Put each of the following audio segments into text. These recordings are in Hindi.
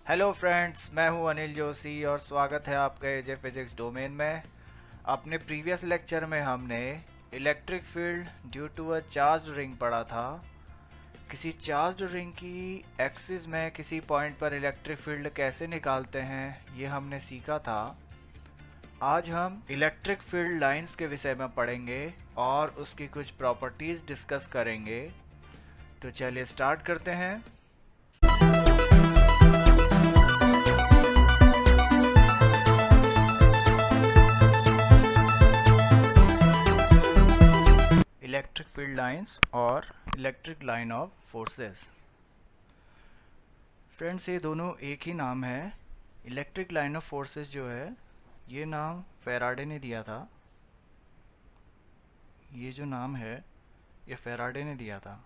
हेलो फ्रेंड्स, मैं हूं अनिल जोशी और स्वागत है आपका एजे फिजिक्स डोमेन में। अपने प्रीवियस लेक्चर में हमने electric field due to a charged ring पढ़ा था। किसी चार्ज्ड रिंग की एक्सिस में किसी पॉइंट पर इलेक्ट्रिक फील्ड कैसे निकालते हैं ये हमने सीखा था। आज हम इलेक्ट्रिक फील्ड लाइंस के विषय में पढ़ेंगे और उसकी कुछ प्रॉपर्टीज डिस्कस करेंगे। तो चलिए स्टार्ट करते हैं। इलेक्ट्रिक फील्ड लाइंस और electric line of forces. Friends, ये दोनों एक ही नाम है। इलेक्ट्रिक लाइन ऑफ फोर्सेस जो है ये नाम फेराडे ने दिया था। ये जो नाम है ये फेराडे ने दिया था,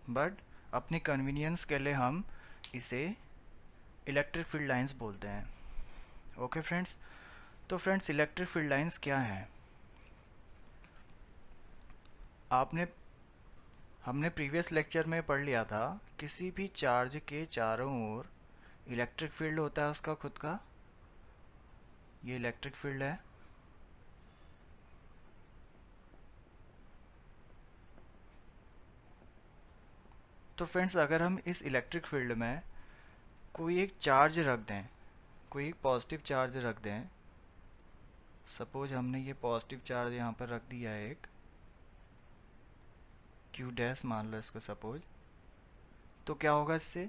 बट अपनी कन्वीनियंस के लिए हम इसे इलेक्ट्रिक फील्ड लाइंस बोलते हैं। ओके फ्रेंड्स, तो फ्रेंड्स इलेक्ट्रिक फील्ड लाइंस क्या है? आपने हमने प्रीवियस लेक्चर में पढ़ लिया था, किसी भी चार्ज के चारों ओर इलेक्ट्रिक फील्ड होता है उसका खुद का। ये इलेक्ट्रिक फील्ड है। तो फ्रेंड्स अगर हम इस इलेक्ट्रिक फील्ड में कोई एक चार्ज रख दें, कोई एक पॉजिटिव चार्ज रख दें, सपोज हमने ये पॉजिटिव चार्ज यहाँ पर रख दिया है, एक क्यू डैश मान लो इसको सपोज, तो क्या होगा इससे?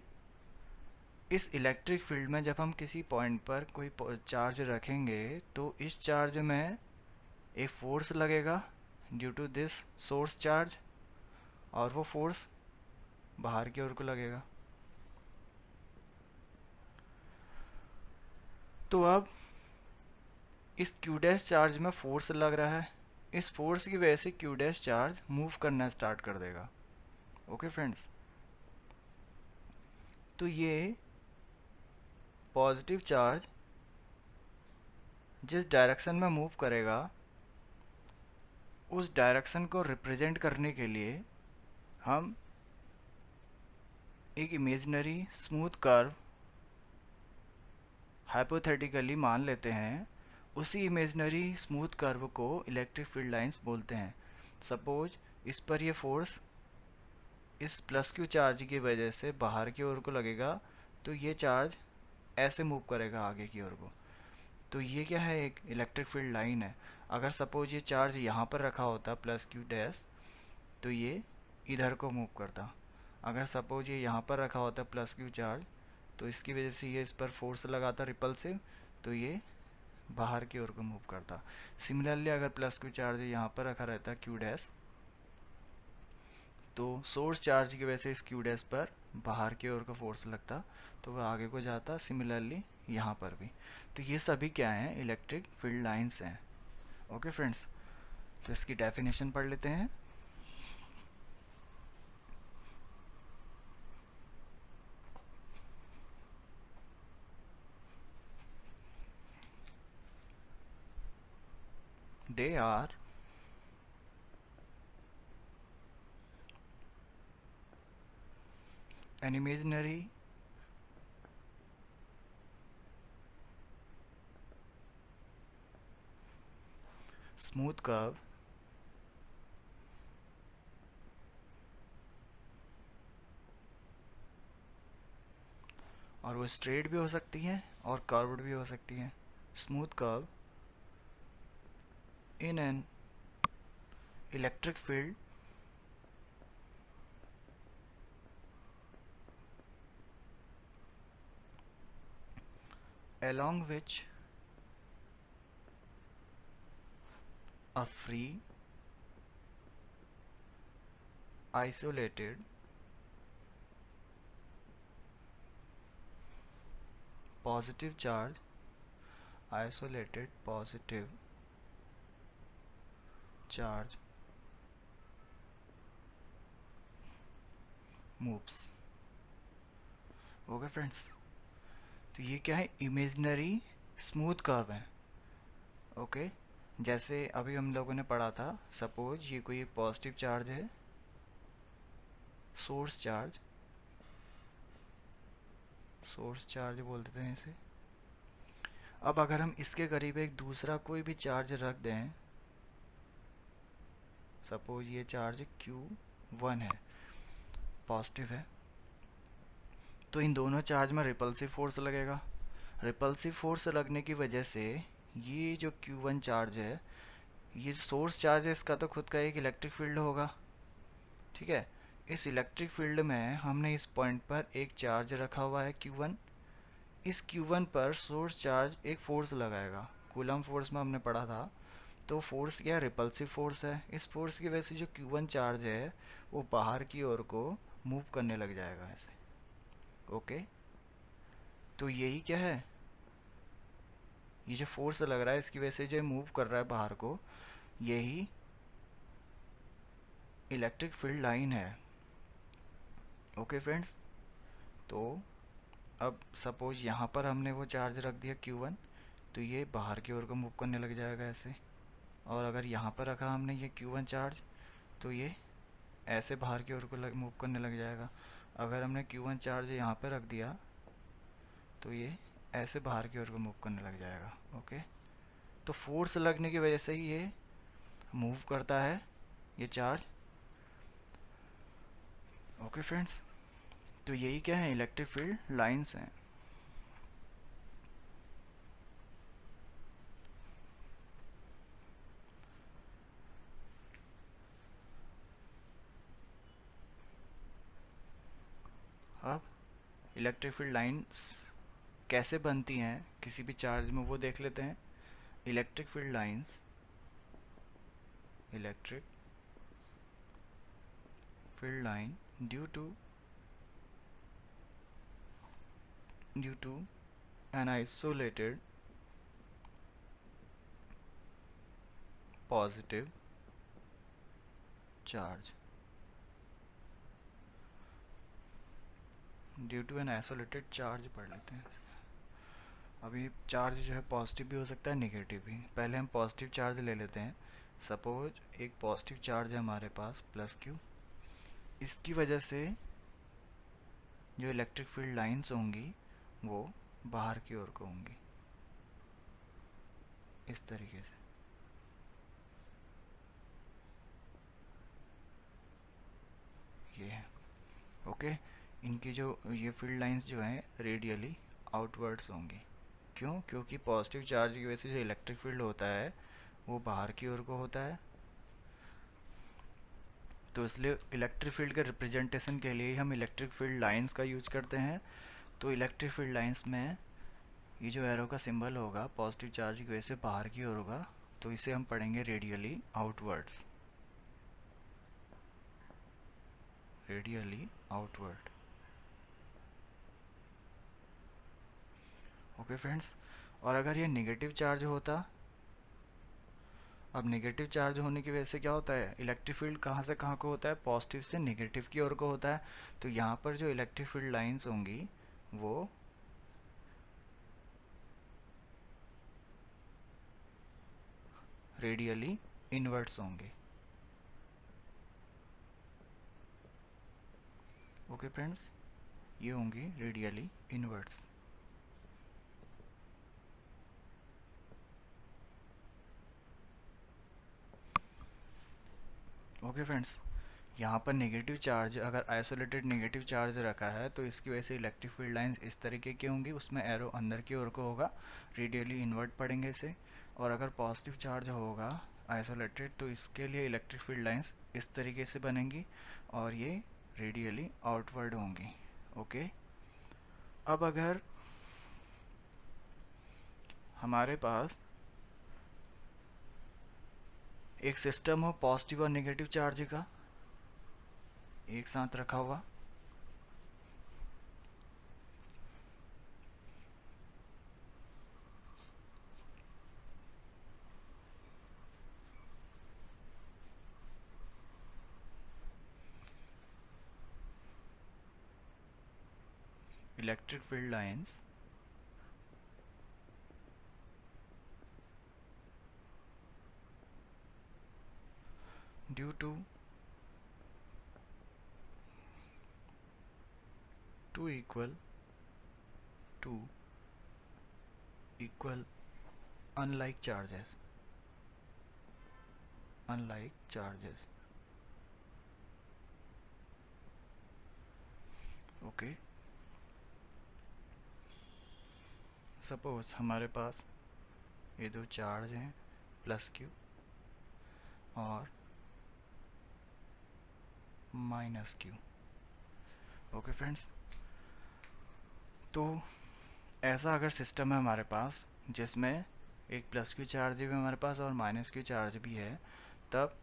इस इलेक्ट्रिक फील्ड में जब हम किसी पॉइंट पर कोई चार्ज रखेंगे तो इस चार्ज में एक फोर्स लगेगा due to this source charge, और वो फोर्स बाहर की ओर को लगेगा। तो अब इस क्यू डैश चार्ज में फोर्स लग रहा है, इस फोर्स की वजह से क्यू डैश चार्ज मूव करना स्टार्ट कर देगा। ओके फ्रेंड्स, तो ये पॉजिटिव चार्ज जिस डायरेक्शन में मूव करेगा उस डायरेक्शन को रिप्रेजेंट करने के लिए हम एक इमेजिनरी स्मूथ कर्व हाइपोथेटिकली मान लेते हैं। उसी इमेजिनरी स्मूथ कर्व को इलेक्ट्रिक फील्ड लाइंस बोलते हैं। सपोज इस पर ये फोर्स इस प्लस क्यू चार्ज की वजह से बाहर की ओर को लगेगा, तो ये चार्ज ऐसे मूव करेगा आगे की ओर को। तो ये क्या है? एक इलेक्ट्रिक फील्ड लाइन है। अगर सपोज ये चार्ज यहाँ पर रखा होता प्लस क्यू डैश, तो ये इधर को मूव करता। अगर सपोज ये यहाँ पर रखा होता प्लस क्यू चार्ज, तो इसकी वजह से ये इस पर फोर्स लगाता रिपल्सिव, तो ये बाहर की ओर को मूव करता। सिमिलरली अगर प्लस क्यू चार्ज यहाँ पर रखा रहता क्यू डैश, तो सोर्स चार्ज की वजह से इस क्यू डैश पर बाहर की ओर का फोर्स लगता, तो वह आगे को जाता। सिमिलरली यहाँ पर भी। तो ये सभी क्या हैं? इलेक्ट्रिक फील्ड लाइंस हैं। ओके फ्रेंड्स, तो इसकी डेफिनेशन पढ़ लेते हैं। They are an imaginary smooth curve और वो स्ट्रेट भी हो सकती हैं और कर्व्ड भी हो सकती हैं। Smooth curve in an electric field along which a free isolated positive charge isolated positive charge moves। Okay friends, तो ये क्या है? इमेजिनरी स्मूथ कर्व है। ओके, जैसे अभी हम लोगों ने पढ़ा था, सपोज ये कोई पॉजिटिव चार्ज है, सोर्स चार्ज, सोर्स चार्ज बोल देते हैं इसे। अब अगर हम इसके करीब एक दूसरा कोई भी चार्ज रख दें, सपोज ये चार्ज Q1 है, पॉजिटिव है, तो इन दोनों चार्ज में रिपल्सिव फोर्स लगेगा। रिपल्सिव फोर्स लगने की वजह से ये जो Q1 चार्ज है, ये सोर्स चार्ज है, इसका तो खुद का एक इलेक्ट्रिक फील्ड होगा, ठीक है। इस इलेक्ट्रिक फील्ड में हमने इस पॉइंट पर एक चार्ज रखा हुआ है Q1। इस Q1 पर सोर्स चार्ज एक फोर्स लगाएगा, कूलम फोर्स में हमने पढ़ा था। तो फोर्स क्या, रिपल्सिव फोर्स है। इस फोर्स की वजह से जो Q1 चार्ज है वो बाहर की ओर को मूव करने लग जाएगा ऐसे। ओके, तो यही क्या है, ये जो फोर्स लग रहा है इसकी वजह से जो मूव कर रहा है बाहर को, यही इलेक्ट्रिक फील्ड लाइन है। ओके फ्रेंड्स, तो अब सपोज यहाँ पर हमने वो चार्ज रख दिया Q1, तो ये बाहर की ओर को मूव करने लग जाएगा ऐसे। और अगर यहाँ पर रखा हमने ये Q1 चार्ज, तो ये ऐसे बाहर की ओर को मूव करने लग जाएगा। अगर हमने Q1 चार्ज यहाँ पर रख दिया, तो ये ऐसे बाहर की ओर को मूव करने लग जाएगा। ओके, तो फोर्स लगने की वजह से ही ये मूव करता है, ये चार्ज। ओके फ्रेंड्स, तो यही क्या है, इलेक्ट्रिक फील्ड लाइंस हैं। अब इलेक्ट्रिक फील्ड लाइंस कैसे बनती हैं किसी भी चार्ज में, वो देख लेते हैं। Electric field lines, electric field line due to an isolated positive charge, due to an isolated charge पढ़ लेते हैं। अभी चार्ज जो है पॉजिटिव भी हो सकता है, नेगेटिव भी। पहले हम पॉजिटिव चार्ज ले लेते हैं। सपोज एक पॉजिटिव चार्ज है हमारे पास +Q, इसकी वजह से जो इलेक्ट्रिक फील्ड लाइंस होंगी वो बाहर की ओर को होंगी, इस तरीके से। ये है, ओके। इनकी जो ये फील्ड लाइंस जो हैं रेडियली आउटवर्ड्स होंगी। क्यों? क्योंकि पॉजिटिव चार्ज की वजह से जो इलेक्ट्रिक फील्ड होता है वो बाहर की ओर को होता है, तो इसलिए इलेक्ट्रिक फील्ड के रिप्रेजेंटेशन के लिए हम इलेक्ट्रिक फील्ड लाइंस का यूज करते हैं। तो इलेक्ट्रिक फील्ड लाइंस में ये जो एरो का सिंबल होगा पॉजिटिव चार्ज की वजह से बाहर की ओर होगा, तो इसे हम पढ़ेंगे radially outwards, radially outward. Okay friends, और अगर ये नेगेटिव चार्ज होता, अब नेगेटिव चार्ज होने की वजह से क्या होता है, इलेक्ट्रिक फील्ड कहाँ से कहाँ को होता है, पॉजिटिव से नेगेटिव की ओर को होता है। तो यहाँ पर जो इलेक्ट्रिक फील्ड लाइंस होंगी वो रेडियली इनवर्ट्स होंगे। ओके फ्रेंड्स, ये होंगी रेडियली इनवर्ट्स। ओके फ्रेंड्स, यहाँ पर नेगेटिव चार्ज, अगर आइसोलेटेड नेगेटिव चार्ज रखा है तो इसकी वजह से इलेक्ट्रिक फील्ड लाइंस इस तरीके की होंगी, उसमें एरो अंदर की ओर को होगा, रेडियली इन्वर्ट पढ़ेंगे इसे। और अगर पॉजिटिव चार्ज होगा आइसोलेटेड, तो इसके लिए इलेक्ट्रिक फील्ड लाइंस इस तरीके से बनेंगी और ये रेडियली आउटवर्ड होंगी। ओके, अब अगर हमारे पास एक सिस्टम हो पॉजिटिव और नेगेटिव चार्ज का एक साथ रखा हुआ, electric field lines due to two equal two equal unlike charges, unlike charges. Okay, suppose हमारे पास ये दो चार्ज हैं, प्लस क्यू और माइनस क्यू। ओके फ्रेंड्स, तो ऐसा अगर सिस्टम है हमारे पास जिसमें एक प्लस क्यू चार्ज भी हमारे पास और माइनस क्यू चार्ज भी है, तब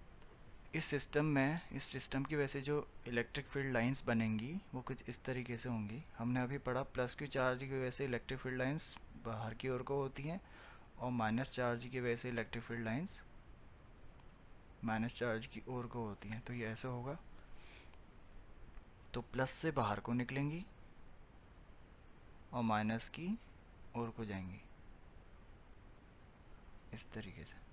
इस सिस्टम में, इस सिस्टम की वजह से जो इलेक्ट्रिक फील्ड लाइंस बनेंगी वो कुछ इस तरीके से होंगी। हमने अभी पढ़ा प्लस क्यू चार्ज की वजह से इलेक्ट्रिक फील्ड लाइंस बाहर की ओर को होती हैं और माइनस चार्ज की वजह से electric field lines minus charge की ओर को होती हैं। तो ये ऐसा होगा, तो प्लस से बाहर को निकलेंगी और माइनस की ओर को जाएंगी, इस तरीके से।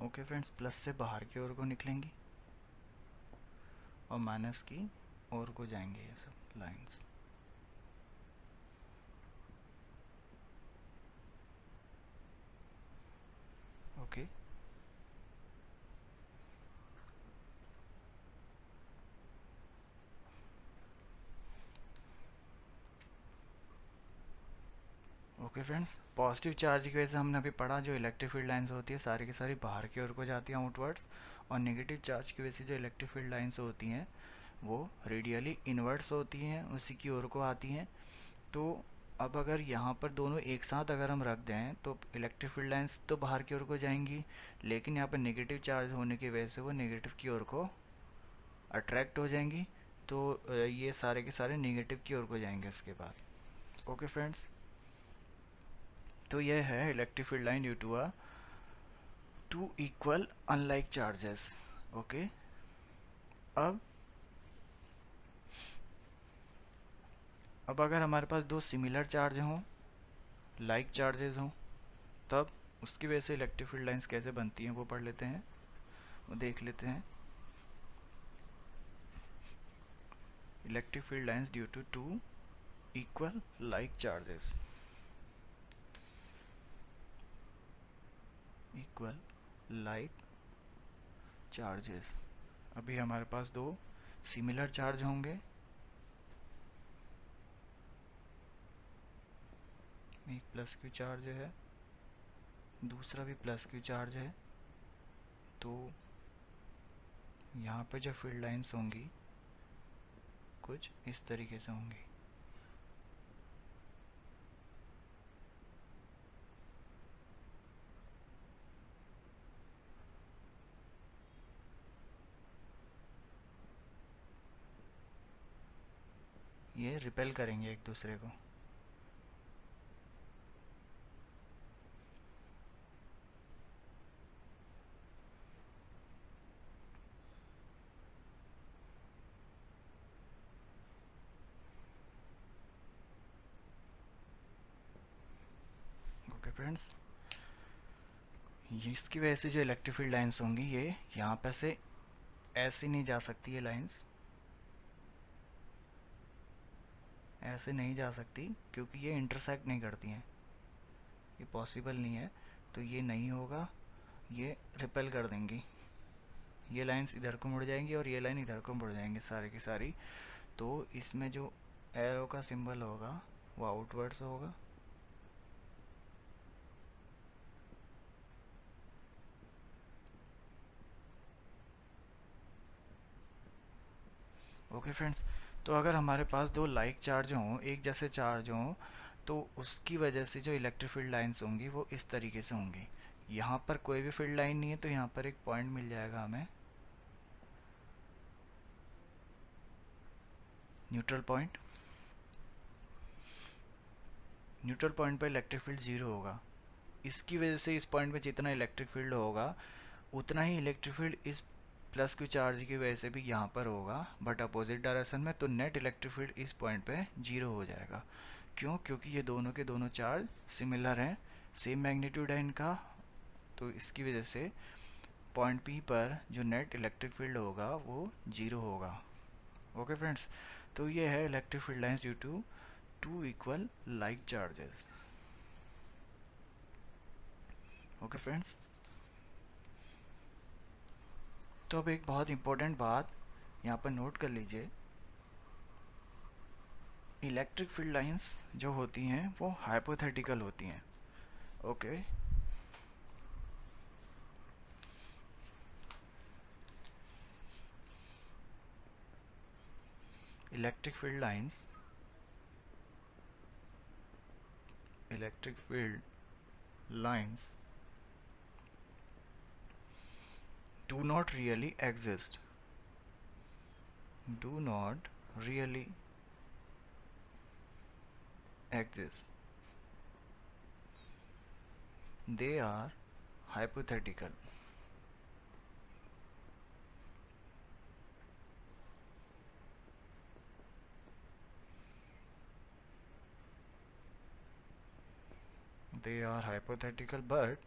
ओके फ्रेंड्स, प्लस से बाहर की ओर को निकलेंगी और माइनस की ओर को जाएंगे ये सब lines. Okay, okay friends, positive charge की वजह से हमने अभी पढ़ा जो इलेक्ट्रिक फील्ड लाइंस होती है सारी की सारी बाहर की ओर को जाती हैं, आउटवर्ड्स। और नेगेटिव चार्ज की वजह से जो इलेक्ट्रिक फील्ड लाइंस होती हैं वो रेडियली इनवर्ट्स होती हैं, उसी की ओर को आती हैं। तो अब अगर यहाँ पर दोनों एक साथ अगर हम रख दें तो इलेक्ट्रिक फील्ड लाइंस तो बाहर की ओर को जाएंगी, लेकिन यहाँ पर नेगेटिव चार्ज होने की वजह से वो नेगेटिव की ओर को अट्रैक्ट हो जाएंगी। तो ये सारे के सारे नेगेटिव की ओर को जाएंगे उसके बाद। ओके फ्रेंड्स, तो यह है electric field line due to two equal unlike charges. Okay, अब अगर हमारे पास दो सिमिलर चार्ज हों, लाइक चार्जेस हों, तब उसकी वजह से इलेक्ट्रिक फील्ड लाइंस कैसे बनती हैं वो पढ़ लेते हैं, वो देख लेते हैं। Electric field lines due to two equal like charges, equal like charges. अभी हमारे पास दो सिमिलर चार्ज होंगे, एक प्लस क्यू चार्ज है, दूसरा भी प्लस क्यू चार्ज है। तो यहाँ पर जो फील्ड लाइंस होंगी कुछ इस तरीके से होंगी। ये रिपेल करेंगे एक दूसरे को। ओके फ्रेंड्स, ये इसकी वजह से जो इलेक्ट्रिक फील्ड लाइंस होंगी ये यहाँ पर से ऐसे नहीं जा सकती, ये लाइंस ऐसे नहीं जा सकती क्योंकि ये इंटरसेक्ट नहीं करती हैं, ये पॉसिबल नहीं है। तो ये नहीं होगा, ये रिपेल कर देंगी, ये लाइंस इधर को मुड़ जाएंगी और ये लाइन इधर को मुड़ जाएंगी सारी की सारी। तो इसमें जो एरो का सिंबल होगा वो आउटवर्ड्स होगा। ओके फ्रेंड्स, तो अगर हमारे पास दो लाइक चार्ज हों, एक जैसे चार्ज हों, तो उसकी वजह से जो इलेक्ट्रिक फील्ड लाइंस होंगी वो इस तरीके से होंगी। यहाँ पर कोई भी फील्ड लाइन नहीं है, तो यहाँ पर एक पॉइंट मिल जाएगा हमें, न्यूट्रल पॉइंट। न्यूट्रल पॉइंट पर इलेक्ट्रिक फील्ड ज़ीरो होगा। इसकी वजह से इस पॉइंट पे जितना इलेक्ट्रिक फील्ड होगा उतना ही इलेक्ट्रिक फील्ड इस प्लस क्यू चार्ज की वजह से भी यहाँ पर होगा, बट अपोजिट डायरेक्शन में। तो नेट इलेक्ट्रिक फील्ड इस पॉइंट पे जीरो हो जाएगा। क्यों? क्योंकि ये दोनों के दोनों चार्ज सिमिलर हैं, सेम मैग्नीट्यूड है इनका। तो इसकी वजह से पॉइंट पी पर जो नेट इलेक्ट्रिक फील्ड होगा वो जीरो होगा। ओके फ्रेंड्स, तो ये है electric field lines due to two equal like charges. Okay friends, तो अब एक बहुत इंपॉर्टेंट बात यहाँ पर नोट कर लीजिए। इलेक्ट्रिक फील्ड लाइंस जो होती हैं वो हाइपोथेटिकल होती हैं। Okay, electric field lines do not really exist, do not really exist, they are hypothetical. They are hypothetical, but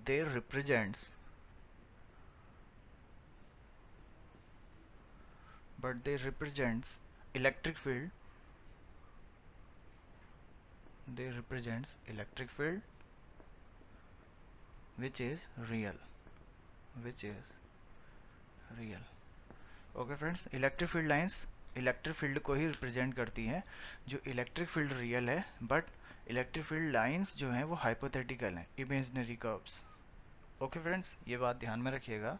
they represents electric field. They represents electric field which is real, which is real. Okay friends, electric field lines electric field को ही रिप्रेजेंट करती हैं। जो इलेक्ट्रिक फील्ड रियल है, बट इलेक्ट्रिक फील्ड लाइंस जो हैं वो हाइपोथेटिकल हैं, इमेजिनरी कर्व्स। ओके फ्रेंड्स, ये बात ध्यान में रखिएगा।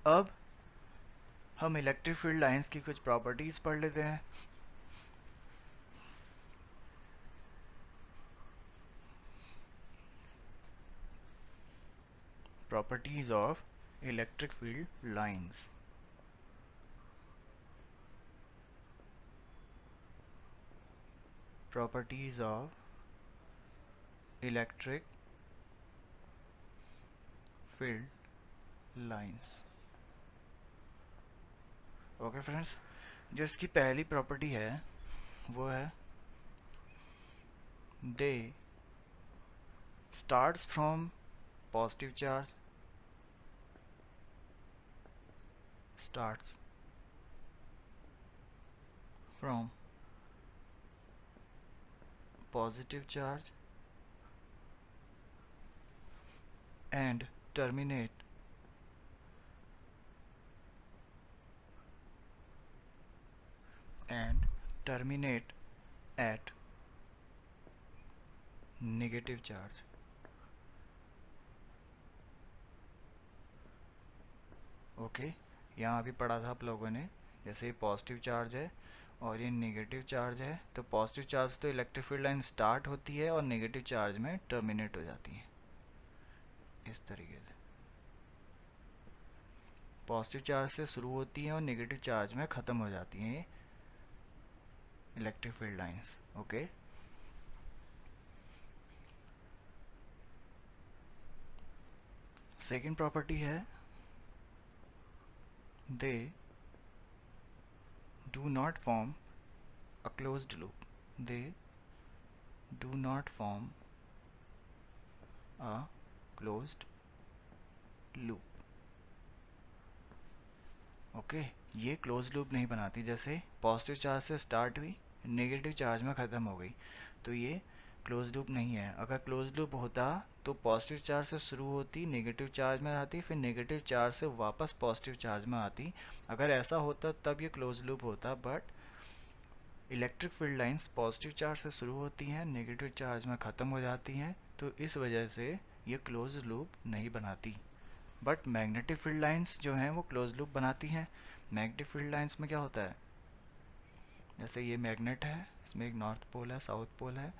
अब हम इलेक्ट्रिक फील्ड लाइंस की कुछ प्रॉपर्टीज़ पढ़ लेते हैं। Properties of electric field lines. Properties of electric field lines. Okay friends, जो इसकी पहली प्रॉपर्टी है वो है they starts from positive charge, starts from positive charge and terminate at negative charge. Okay, यहाँ अभी पढ़ा था आप लोगों ने, जैसे ये पॉजिटिव चार्ज है और ये नेगेटिव चार्ज है, तो पॉजिटिव चार्ज तो इलेक्ट्रिक फील्ड लाइन स्टार्ट होती है और नेगेटिव चार्ज में टर्मिनेट हो जाती है। इस तरीके से पॉजिटिव चार्ज से शुरू होती है और नेगेटिव चार्ज में ख़त्म हो जाती हैं ये electric field lines. Okay, second property है they do not form a closed loop. They do not form a closed loop. Okay, ये क्लोज लूप नहीं बनाती। जैसे पॉजिटिव चार्ज से स्टार्ट हुई, नेगेटिव चार्ज में ख़त्म हो गई, तो ये क्लोज लूप नहीं है। अगर क्लोज लूप होता तो पॉजिटिव चार्ज से शुरू होती, नेगेटिव चार्ज में आती, फिर नेगेटिव चार्ज से वापस पॉजिटिव चार्ज में आती। अगर ऐसा होता तब ये क्लोज लूप होता, but electric field lines positive charge से शुरू होती हैं, नेगेटिव चार्ज में ख़त्म हो जाती हैं, तो इस वजह से ये क्लोज लूप नहीं बनाती। बट मैग्नेटिक फील्ड लाइंस जो हैं वो क्लोज लूप बनाती हैं। मैग्नेटिक फील्ड लाइंस में क्या होता है, जैसे ये मैग्नेट है, इसमें एक नॉर्थ पोल है, साउथ पोल है,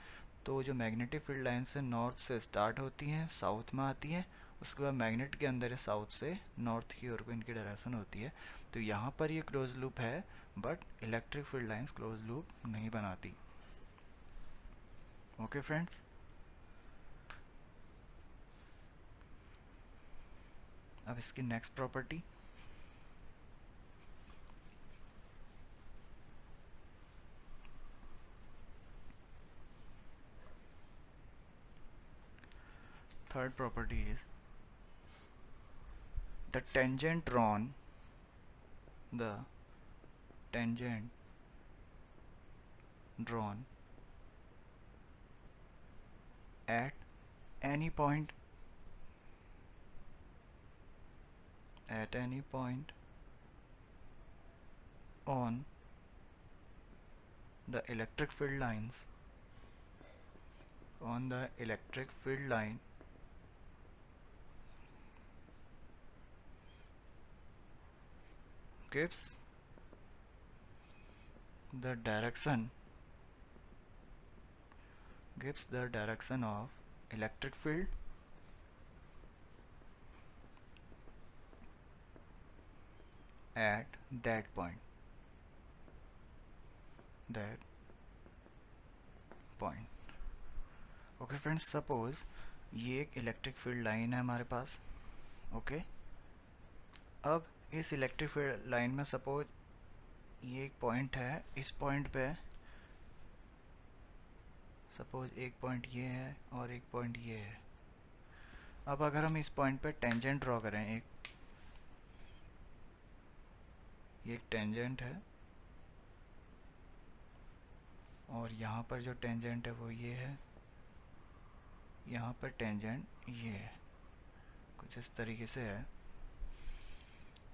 तो जो मैग्नेटिक फील्ड लाइन्स है नॉर्थ से स्टार्ट होती हैं, साउथ में आती हैं, उसके बाद मैग्नेट के अंदर साउथ से नॉर्थ की ओर को इनकी डायरेक्शन होती है। तो यहाँ पर ये क्लोज लूप है, but electric field lines close loop नहीं बनाती। ओके फ्रेंड्स, अब इसकी next property, third property is the tangent drawn the tangent drawn at any point on the electric field lines on the electric field line gives the direction of electric field at that point. Okay friends, suppose ये एक इलेक्ट्रिक फील्ड लाइन है हमारे पास। ओके, अब इस इलेक्ट्रिक फील्ड लाइन में सपोज ये एक पॉइंट है, इस पॉइंट पे सपोज एक पॉइंट ये है और एक पॉइंट ये है। अब अगर हम इस पॉइंट पे टेंजेंट ड्रॉ करें, ये एक टेंजेंट है और यहाँ पर जो टेंजेंट है वो ये है, यहाँ पर टेंजेंट ये है, कुछ इस तरीके से है।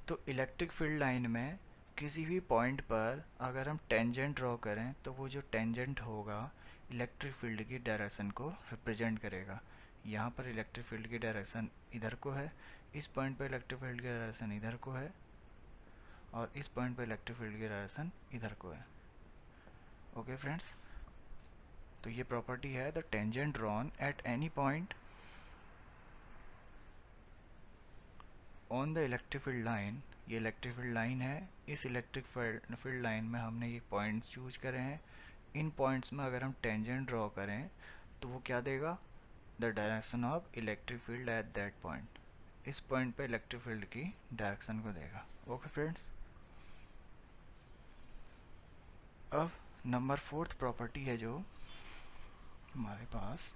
तो इलेक्ट्रिक फील्ड लाइन में किसी भी पॉइंट पर अगर हम टेंजेंट ड्रॉ करें तो वो जो टेंजेंट होगा इलेक्ट्रिक फील्ड की डायरेक्शन को रिप्रेजेंट करेगा। यहाँ पर इलेक्ट्रिक फील्ड की डायरेक्शन इधर को है, इस पॉइंट पर इलेक्ट्रिक फील्ड की डायरेक्शन इधर को है और इस पॉइंट पर इलेक्ट्रिक फील्ड की डायरेक्शन इधर को है। ओके फ्रेंड्स, तो ये प्रॉपर्टी है the tangent drawn at any point on the electric field line. ये इलेक्ट्रिक फील्ड लाइन है, इस इलेक्ट्रिक फील्ड लाइन में हमने ये पॉइंट्स चूज करे हैं। इन पॉइंट्स में अगर हम टेंजेंट ड्रॉ करें तो वो क्या देगा, the direction of electric field at that point. इस पॉइंट पे इलेक्ट्रिक फील्ड की डायरेक्शन को देगा। ओके फ्रेंड्स, अब नंबर 4th प्रॉपर्टी है जो हमारे पास,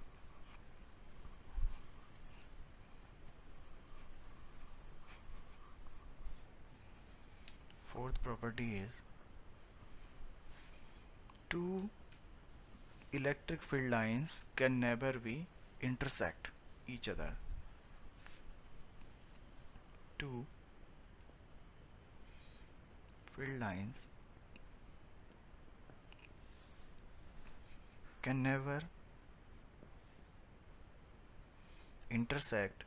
fourth property is two electric field lines can never be intersect each other. Two field lines can never intersect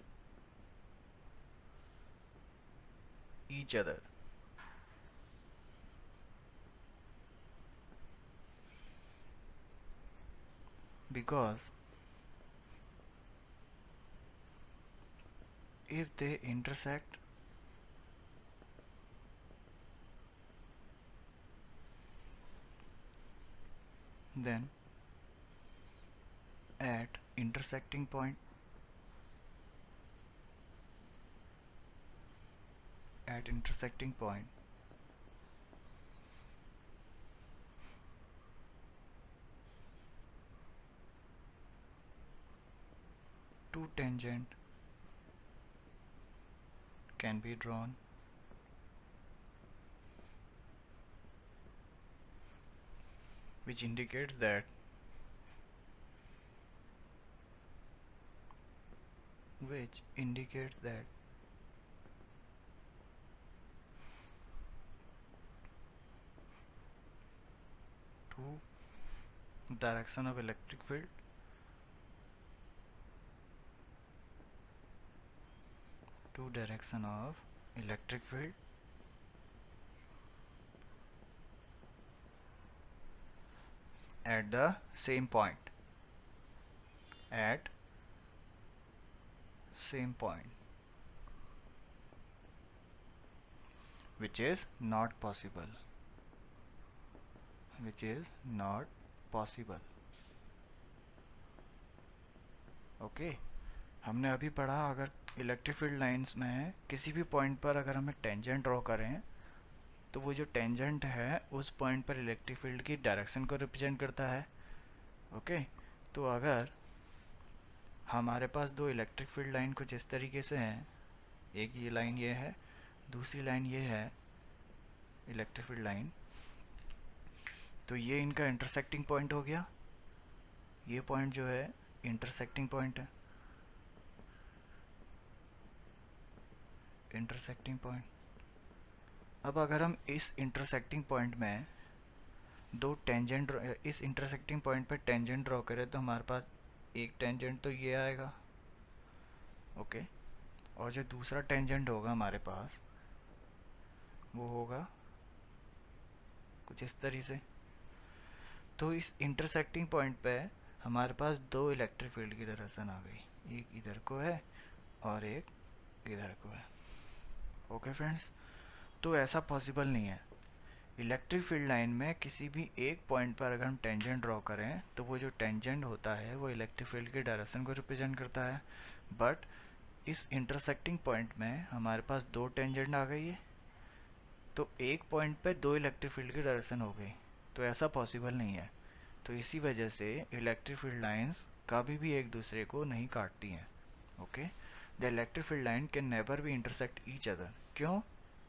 each other because if they intersect, then at intersecting point two tangent can be drawn which indicates that two direction of electric field at the same point. at same point, which is not possible, which is not possible. Okay हमने अभी पढ़ा, अगर इलेक्ट्रिक फील्ड लाइंस में किसी भी पॉइंट पर अगर हमें टेंजेंट ड्रॉ करें तो वो जो टेंजेंट है उस पॉइंट पर इलेक्ट्रिक फील्ड की डायरेक्शन को रिप्रेजेंट करता है। ओके तो अगर हमारे पास दो इलेक्ट्रिक फील्ड लाइन कुछ इस तरीके से हैं, एक ये लाइन ये है, दूसरी लाइन ये है इलेक्ट्रिक फील्ड लाइन, तो ये इनका इंटरसेक्टिंग पॉइंट हो गया। ये पॉइंट जो है इंटरसेक्टिंग पॉइंट है, इंटरसेक्टिंग पॉइंट। अब अगर हम इस इंटरसेक्टिंग पॉइंट में दो टेंजेंट, इस इंटरसेक्टिंग पॉइंट पर टेंजेंट ड्रॉ करें तो हमारे पास एक टेंजेंट तो ये आएगा। ओके और जो दूसरा टेंजेंट होगा हमारे पास वो होगा कुछ इस तरीके से। तो इस इंटरसेक्टिंग पॉइंट पे हमारे पास दो इलेक्ट्रिक फील्ड की डायरेक्शन आ गई, एक इधर को है और एक इधर को है। ओके फ्रेंड्स, तो ऐसा पॉसिबल नहीं है। इलेक्ट्रिक फील्ड लाइन में किसी भी एक पॉइंट पर अगर हम टेंजेंट ड्रॉ करें तो वो जो टेंजेंट होता है वो इलेक्ट्रिक फील्ड की डायरेक्शन को रिप्रेजेंट करता है। बट इस इंटरसेक्टिंग पॉइंट में हमारे पास दो टेंजेंट आ गई है, तो एक पॉइंट पे दो इलेक्ट्रिक फील्ड की डायरेक्शन हो गई, तो ऐसा पॉसिबल नहीं है। तो इसी वजह से इलेक्ट्रिक फील्ड लाइंस कभी भी एक दूसरे को नहीं काटती हैं। Okay the electric field line can never भी इंटरसेक्ट ईच अदर। क्यों?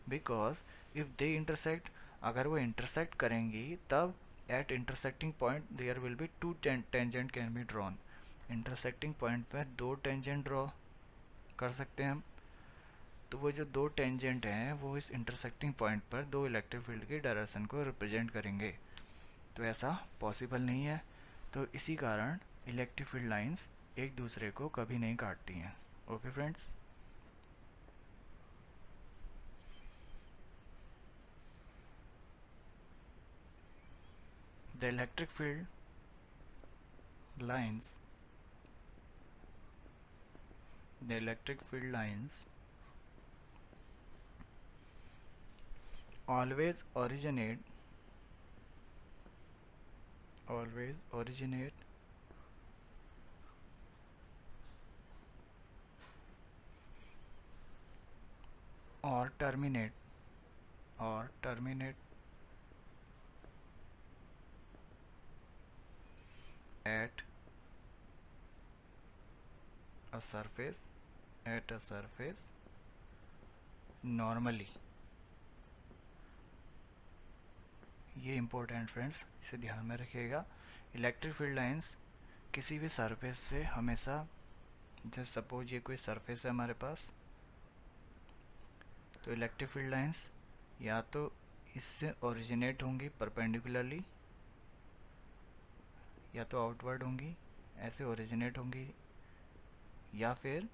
बिकॉज इफ दे इंटरसेक्ट, अगर वो इंटरसेक्ट करेंगी तब at intersecting point there will be two tangent can be drawn. Intersecting point पर दो टेंजेंट ड्रॉ कर सकते हैं हम। तो वो जो दो टेंजेंट हैं वो इस इंटरसेक्टिंग पॉइंट पर दो इलेक्ट्रिक फील्ड की डायरेक्शन को रिप्रेजेंट करेंगे, तो ऐसा पॉसिबल नहीं है। तो इसी कारण इलेक्ट्रिक फील्ड लाइंस एक दूसरे को कभी नहीं काटती हैं। Okay friends, the electric field lines, the electric field lines always originate or terminate at a surface normally। ये इम्पोर्टेंट फ्रेंड्स, इसे ध्यान में रखिएगा। इलेक्ट्रिक फील्ड लाइंस किसी भी सरफेस से हमेशा, जैसे सपोज ये कोई सरफेस है हमारे पास, तो इलेक्ट्रिक फील्ड लाइंस या तो इससे ओरिजिनेट होंगी परपेंडिकुलरली, या तो आउटवर्ड होंगी ऐसे ओरिजिनेट होंगी, या फिर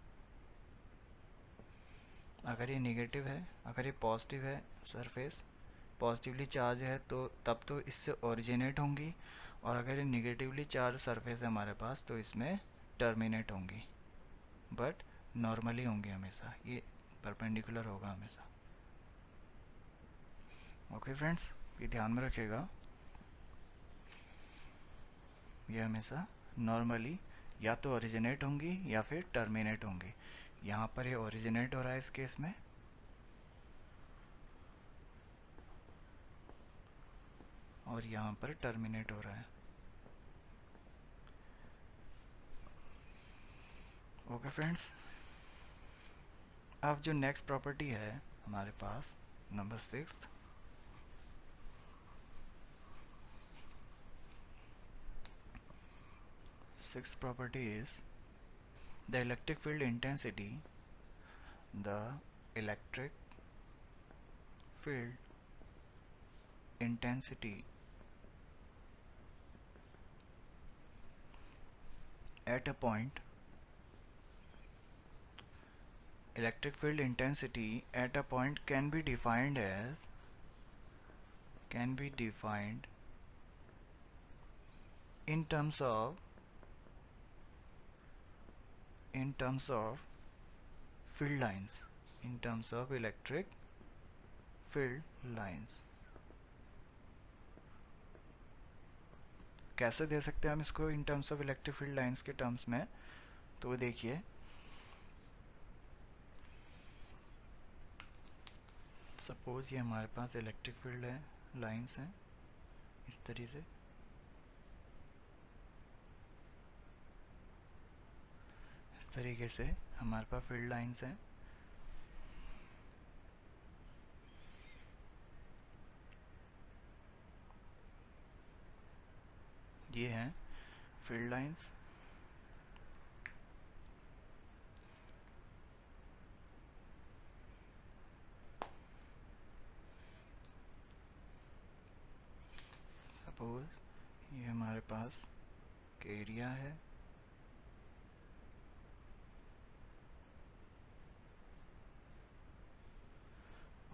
अगर ये नेगेटिव है, अगर ये पॉजिटिव है, सरफेस पॉजिटिवली चार्ज है तो तब तो इससे ओरिजिनेट होंगी, और अगर ये निगेटिवली चार्ज सरफेस है हमारे पास तो इसमें टर्मिनेट होंगी। बट नॉर्मली होंगी हमेशा, ये परपेंडिकुलर होगा हमेशा। ओके फ्रेंड्स, ये ध्यान में रखिएगा, ये हमेशा नॉर्मली या तो ओरिजिनेट होंगी या फिर टर्मिनेट होंगी। यहाँ पर ये ओरिजिनेट हो रहा है इस केस में, और यहाँ पर टर्मिनेट हो रहा है। ओके फ्रेंड्स, अब जो नेक्स्ट प्रॉपर्टी है हमारे पास number 6, sixth property is the electric field intensity, the electric field intensity at a point, electric field intensity at a point can be defined in terms of in terms of field lines, in terms of electric field lines. कैसे दे सकते हैं हम इसको in terms of electric field lines के टर्म्स में? तो देखिए, सपोज ये हमारे पास इलेक्ट्रिक फील्ड है, लाइंस हैं इस तरीके से, इस तरीके से हमारे पास फील्ड लाइंस हैं। ये हैं फील्ड लाइंस। सपोज ये हमारे पास एरिया है,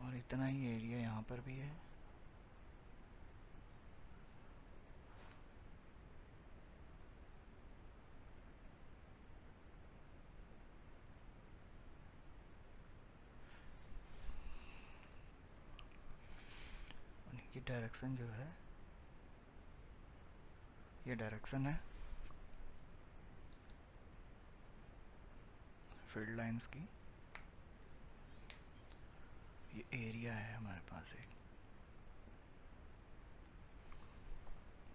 और इतना ही एरिया यहाँ पर भी है। उनकी डायरेक्शन जो है, ये डायरेक्शन है फील्ड लाइंस की। ये एरिया है हमारे पास एक।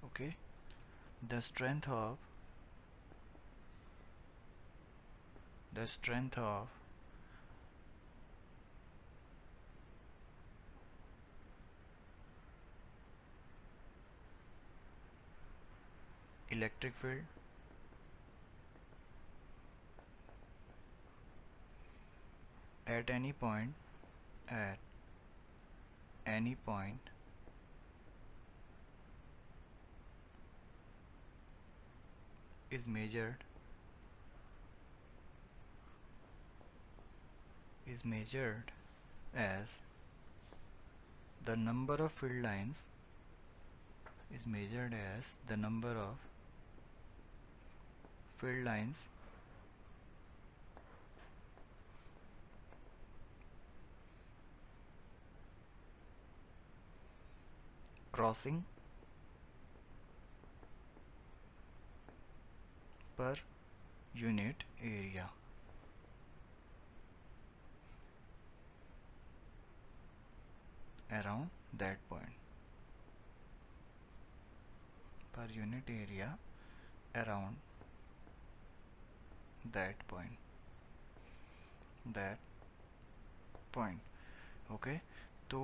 Okay, the strength of electric field at any point is measured as the number of field lines is measured as the number of field lines crossing per unit area. Around that point, per unit area around that point. Okay, तो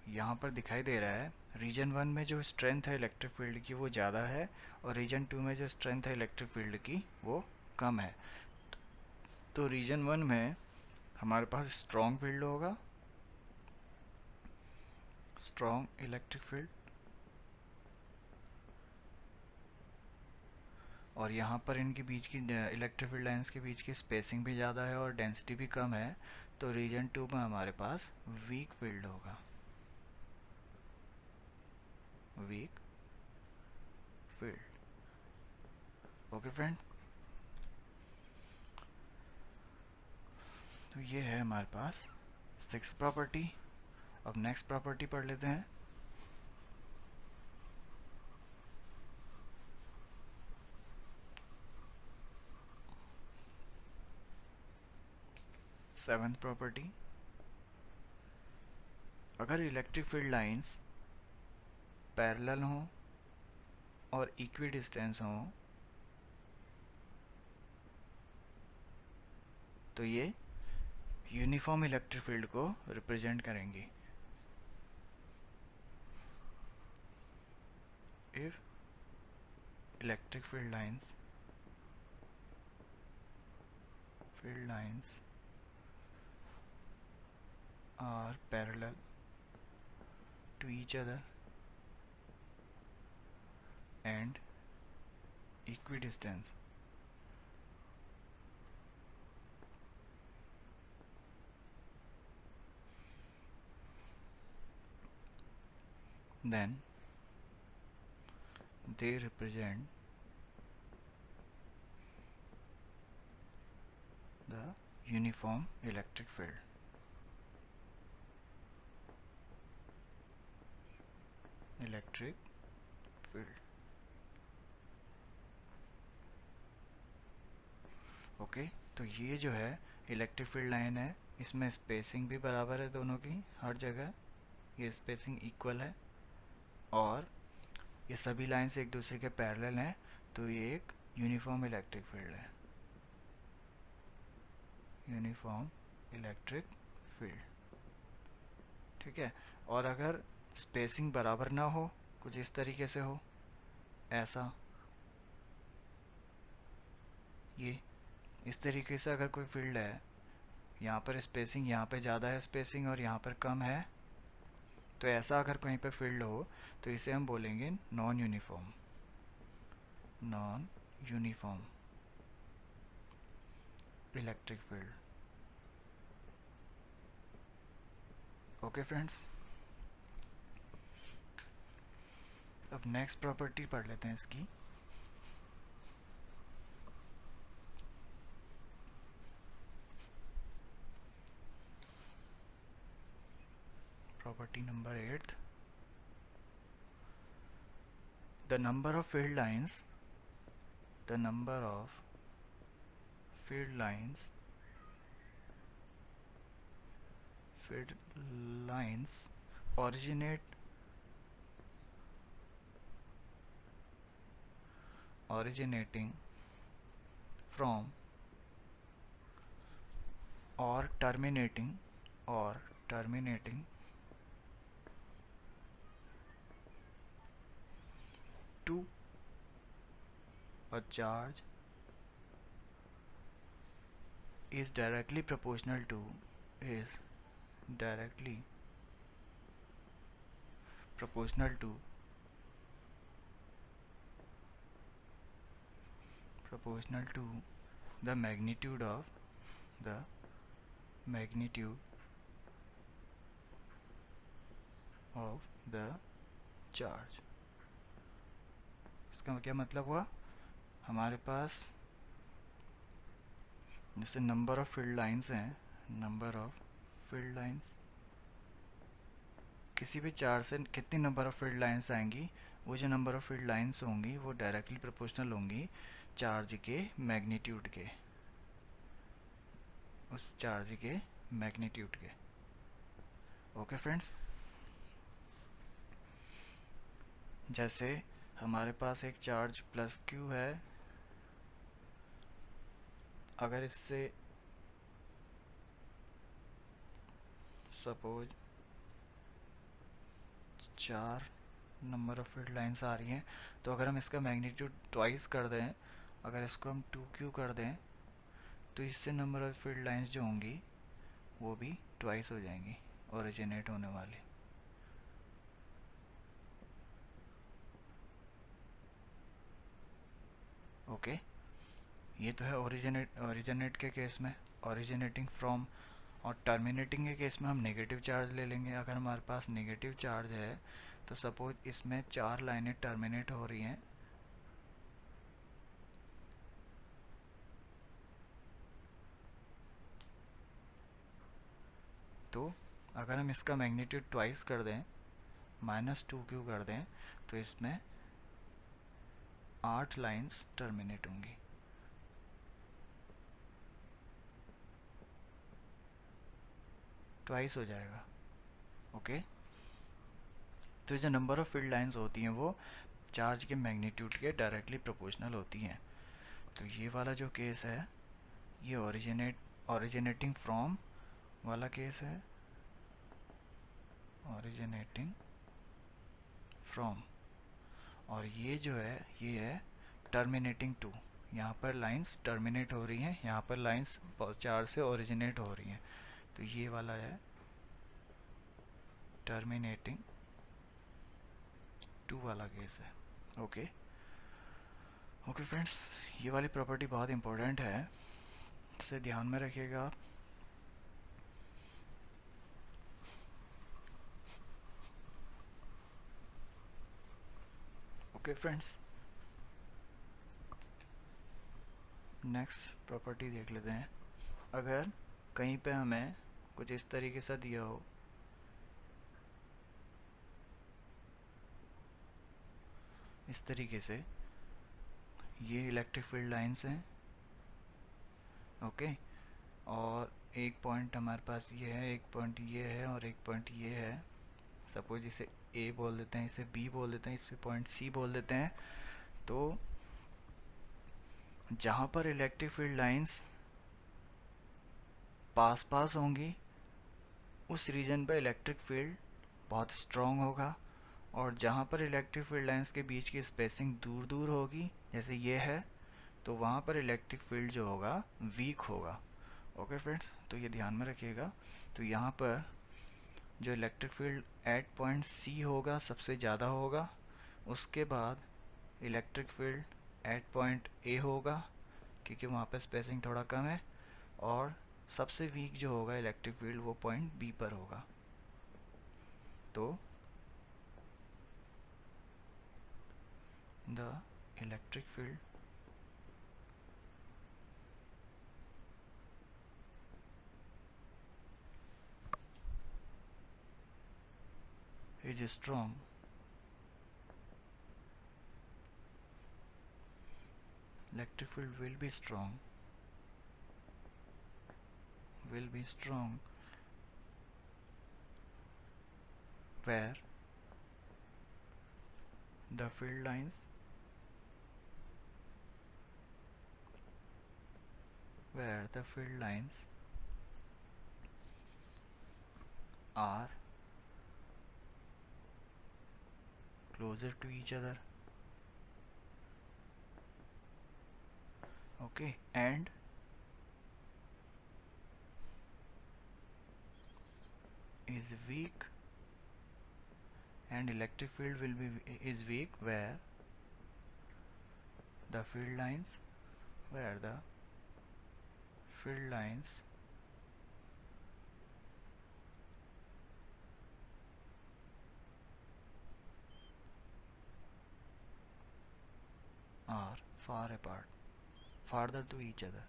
यहाँ पर दिखाई दे रहा है रीजन 1 में जो स्ट्रेंथ है इलेक्ट्रिक फील्ड की वो ज़्यादा है, और रीजन 2 में जो स्ट्रेंथ है इलेक्ट्रिक फील्ड की वो कम है। तो रीजन 1 में हमारे पास स्ट्रॉन्ग फील्ड होगा, स्ट्रॉन्ग इलेक्ट्रिक फील्ड, और यहाँ पर इनके बीच की इलेक्ट्रिक फील्ड लाइंस के बीच की स्पेसिंग भी ज़्यादा है और डेंसिटी भी कम है। तो रीजन 2 में हमारे पास वीक फील्ड होगा, वीक फील्ड। ओके फ्रेंड, तो ये है हमारे पास 6th प्रॉपर्टी। अब नेक्स्ट प्रॉपर्टी पढ़ लेते हैं। सेवंथ प्रॉपर्टी, अगर इलेक्ट्रिक फील्ड लाइंस पैरेलल हों और इक्वी डिस्टेंस हों तो ये यूनिफॉर्म इलेक्ट्रिक फील्ड को रिप्रेजेंट करेंगी। If electric field lines are parallel to each other and equidistant, then they represent the uniform electric field. Electric field. Okay, तो ये जो है इलेक्ट्रिक फील्ड लाइन है, इसमें स्पेसिंग भी बराबर है दोनों की, हर जगह ये स्पेसिंग इक्वल है, और ये सभी लाइंस एक दूसरे के पैरेलल हैं, तो ये एक यूनिफॉर्म इलेक्ट्रिक फील्ड है, यूनिफॉर्म इलेक्ट्रिक फील्ड। ठीक है, और अगर स्पेसिंग बराबर ना हो, कुछ इस तरीके से हो, ऐसा, ये इस तरीके से अगर कोई फील्ड है, यहाँ पर स्पेसिंग, यहाँ पे ज़्यादा है स्पेसिंग और यहाँ पर कम है, तो ऐसा अगर कहीं पर फील्ड हो तो इसे हम बोलेंगे non uniform, non uniform electric field. Okay friends, अब नेक्स्ट प्रॉपर्टी पढ़ लेते हैं इसकी। Property number 8, the number of field lines, the number of field lines, field lines originating from or terminating to a charge is directly proportional to the magnitude of the charge। इसका क्या मतलब हुआ, हमारे पास जैसे नंबर ऑफ फील्ड लाइंस हैं, नंबर ऑफ फील्ड लाइंस, किसी भी चार्ज से कितनी नंबर ऑफ फील्ड लाइंस आएंगी, वो जो नंबर ऑफ फील्ड लाइंस होंगी वो डायरेक्टली प्रोपोर्शनल होंगी चार्ज के मैग्नीट्यूड के, उस चार्ज के मैग्नीट्यूड के। ओके फ्रेंड्स, जैसे हमारे पास एक चार्ज प्लस क्यू है, अगर इससे suppose 4 number of field lines आ रही हैं, तो अगर हम इसका मैग्नीट्यूड ट्वाइस कर दें, अगर इसको हम 2Q कर दें, तो इससे नंबर ऑफ फील्ड लाइंस जो होंगी वो भी ट्वाइस हो जाएंगी ओरिजिनेट होने वाली। ओके, ये तो है ओरिजिनेट के केस में, ओरिजिनेटिंग फ्रॉम, और टर्मिनेटिंग के केस में हम नेगेटिव चार्ज ले लेंगे। अगर हमारे पास नेगेटिव चार्ज है तो सपोज इसमें 4 लाइनें टर्मिनेट हो रही हैं, तो अगर हम इसका मैग्नीट्यूड ट्वाइस कर दें, -2Q कर दें, तो इसमें 8 लाइंस टर्मिनेट होंगी। ट्वाइस हो जाएगा। ओके, तो जो नंबर ऑफ फील्ड लाइंस होती हैं वो चार्ज के मैग्नीट्यूड के डायरेक्टली प्रोपोर्शनल होती हैं। तो ये वाला जो केस है, ये ओरिजिनेटिंग फ्रॉम वाला केस है, ओरिजिनेटिंग फ्रॉम, और ये जो है ये है टर्मिनेटिंग टू। यहाँ पर लाइंस टर्मिनेट हो रही हैं, यहाँ पर लाइंस चार्ज से ओरिजिनेट हो रही हैं, तो ये वाला है टर्मिनेटिंग टू वाला केस है। ओके ओके फ्रेंड्स, ये वाली प्रॉपर्टी बहुत इंपॉर्टेंट है, इसे ध्यान में रखिएगा आप। ओके फ्रेंड्स, नेक्स्ट प्रॉपर्टी देख लेते हैं। अगर कहीं पे हमें कुछ इस तरीके से दिया हो, इस तरीके से, ये इलेक्ट्रिक फील्ड लाइंस हैं, ओके। और एक पॉइंट हमारे पास ये है, एक पॉइंट ये है और एक पॉइंट ये है। सपोज इसे ए बोल देते हैं, इसे बी बोल देते हैं, इसे पॉइंट सी बोल देते हैं। तो जहाँ पर इलेक्ट्रिक फील्ड लाइंस पास पास होंगी उस रीजन पर इलेक्ट्रिक फील्ड बहुत स्ट्रॉन्ग होगा, और जहाँ पर इलेक्ट्रिक फील्ड लाइंस के बीच की स्पेसिंग दूर दूर होगी, जैसे ये है, तो वहाँ पर इलेक्ट्रिक फील्ड जो होगा वीक होगा। ओके फ्रेंड्स, तो ये ध्यान में रखिएगा। तो यहाँ पर जो electric field at point C होगा सबसे ज़्यादा होगा, उसके बाद electric field at point A होगा क्योंकि वहाँ पर स्पेसिंग थोड़ा कम है, और सबसे वीक जो होगा इलेक्ट्रिक फील्ड वो पॉइंट बी पर होगा। तो the electric field is strong electric field will be strong where the field lines are closer to each other, okay, and is weak, and electric field will be is weak where the field lines are far apart, farther to each other.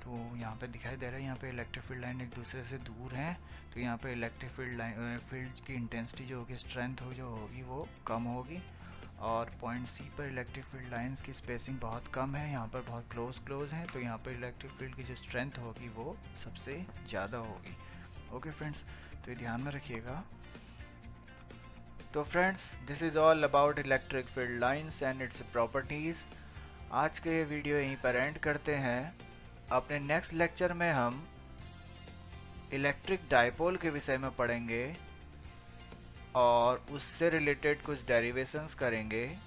तो यहाँ पे दिखाई दे रहा है, यहाँ पे इलेक्ट्रिक फील्ड लाइन एक दूसरे से दूर हैं, तो यहाँ पे इलेक्ट्रिक फील्ड की इंटेंसिटी जो होगी, स्ट्रेंथ जो होगी वो कम होगी। और पॉइंट सी पर इलेक्ट्रिक फील्ड लाइंस की स्पेसिंग बहुत कम है, यहाँ पर बहुत क्लोज हैं, तो यहाँ पर इलेक्ट्रिक फील्ड की जो स्ट्रेंथ होगी वो सबसे ज़्यादा होगी। ओके फ्रेंड्स, तो ये ध्यान में रखिएगा। तो friends, this is all about electric field lines and it's properties. आज के ये वीडियो यहीं पर एंड करते हैं। अपने नेक्स्ट लेक्चर में हम इलेक्ट्रिक डायपोल के विषय में पढ़ेंगे और उससे रिलेटेड कुछ डेरिवेशंस करेंगे।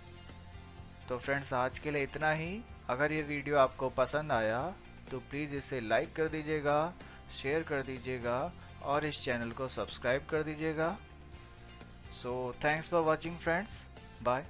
तो फ्रेंड्स, आज के लिए इतना ही। अगर ये वीडियो आपको पसंद आया तो प्लीज़ इसे लाइक कर दीजिएगा, शेयर कर दीजिएगा और इस चैनल को सब्सक्राइब कर दीजिएगा। So thanks for watching friends, bye.